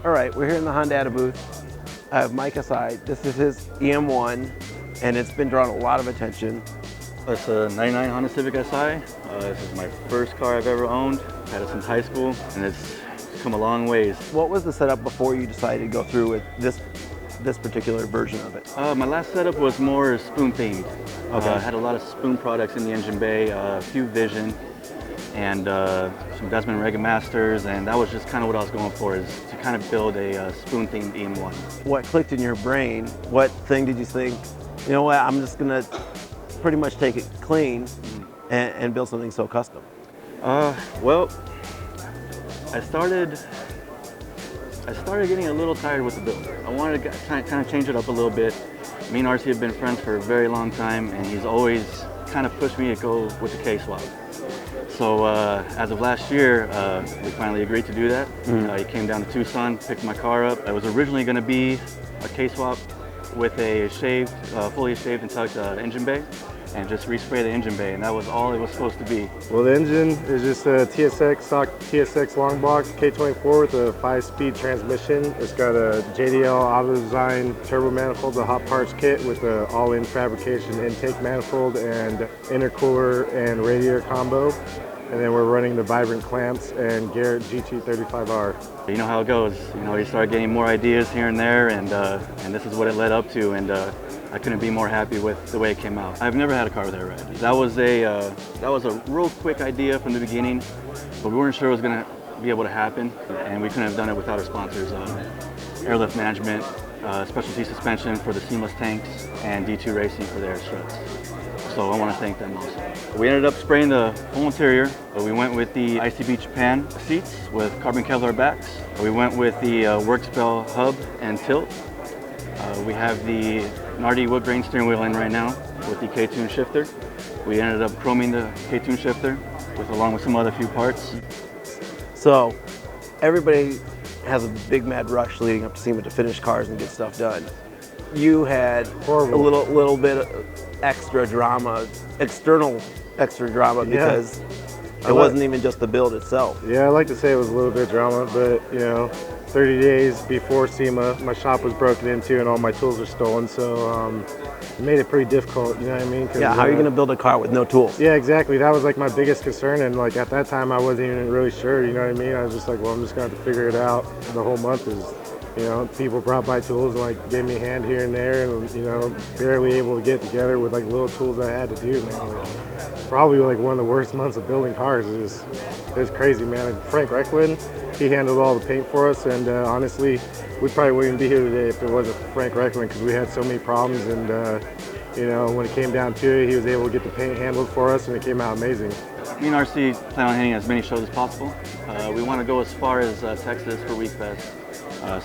All right, we're here in the Hondata booth. I have Mike aside. This is his EM1, and it's been drawing a lot of attention. It's a 99 Honda Civic SI. This is my first car I've ever owned. Had it since high school, and it's come a long ways. What was the setup before you decided to go through with this particular version of it? My last setup was more spoon themed. Okay. I had a lot of spoon products in the engine bay, a few Vision, and some Desmond Rega Masters, and that was just kind of what I was going for, is to kind of build a spoon themed EM1. What clicked in your brain? What thing did you think, you know what, I'm just gonna pretty much take it clean and build something so custom? Well, I started getting a little tired with the build. I wanted to kind of change it up a little bit. Me and RC have been friends for a very long time, and he's always kind of pushed me to go with the K-swap. So as of last year, we finally agreed to do that. He came down to Tucson, picked my car up. It was originally going to be a K-swap with a shaved, fully shaved and tucked engine bay, and just respray the engine bay, and that was all it was supposed to be. Well, the engine is just a stock TSX long block K24 with a 5-speed transmission. It's got a JDL auto design turbo manifold, the hot parts kit with the all-in fabrication intake manifold and intercooler and radiator combo. And then we're running the Vibrant clamps and Garrett GT35R. You know how it goes. You know, you start getting more ideas here and there, and this is what it led up to. And I couldn't be more happy with the way it came out. I've never had a car with air ride. That was a real quick idea from the beginning, but we weren't sure it was going to be able to happen, and we couldn't have done it without our sponsors, Airlift Management, Specialty Suspension for the seamless tanks, and D2 Racing for the air struts. So I want to thank them also. We ended up spraying the whole interior. We went with the ICB Japan seats with carbon Kevlar backs. We went with the Workspell hub and tilt. We have the Nardi wood grain steering wheel in right now with the K-tune shifter. We ended up chroming the K-tune shifter along with some other few parts. So everybody has a big mad rush leading up to SEMA to finish cars and get stuff done. You had a little bit of extra drama, external extra drama, because it wasn't even just the build itself. Yeah, I like to say it was a little bit of drama, but you know, 30 days before SEMA, my shop was broken into and all my tools were stolen, so it made it pretty difficult, you know what I mean? Yeah, how are you going to build a car with no tools? Yeah, exactly. That was like my biggest concern, and like at that time I wasn't even really sure, you know what I mean? I was just like, well, I'm just going to have to figure it out. The whole month is, you know, people brought my tools and like gave me a hand here and there, and you know, barely able to get together with like little tools I had to do, man. Like, probably like one of the worst months of building cars. It was crazy, man. And Frank Recklin, he handled all the paint for us, and honestly, we probably wouldn't be here today if it wasn't for Frank Recklin, because we had so many problems, and you know, when it came down to it, he was able to get the paint handled for us, and it came out amazing. Me and RC plan on hitting as many shows as possible. We want to go as far as Texas for Week Fest,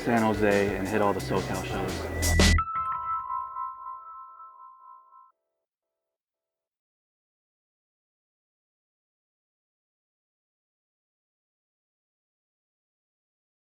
San Jose, and hit all the SoCal shows.